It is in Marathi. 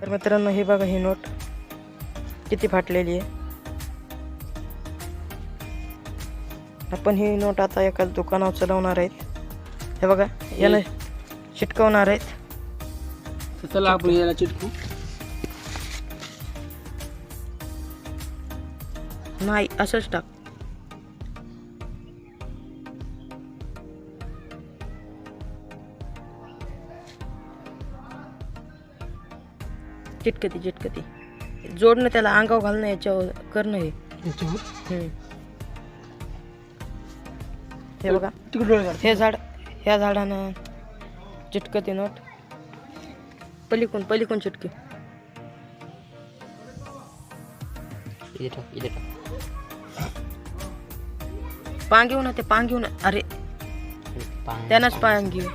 तर मित्रांनो हे बघा ही नोट किती फाटलेली आहे. आपण ही नोट आता एका दुकानावर चलवणार आहेत. हे बघा याला चिटकवणार आहेत. तर चला आपण याला चिटकू. नाही असंच टाक. चिटकती जोडणं त्याला अंगावर घालणं याच्यावर करणं हे. हे बघा हे झाड ह्या झाडानं चिटकते नोट. पलीकडून चिटके. पांग घेऊ ना ते पांग घेऊ ना. अरे त्यानंच पांग घेऊ.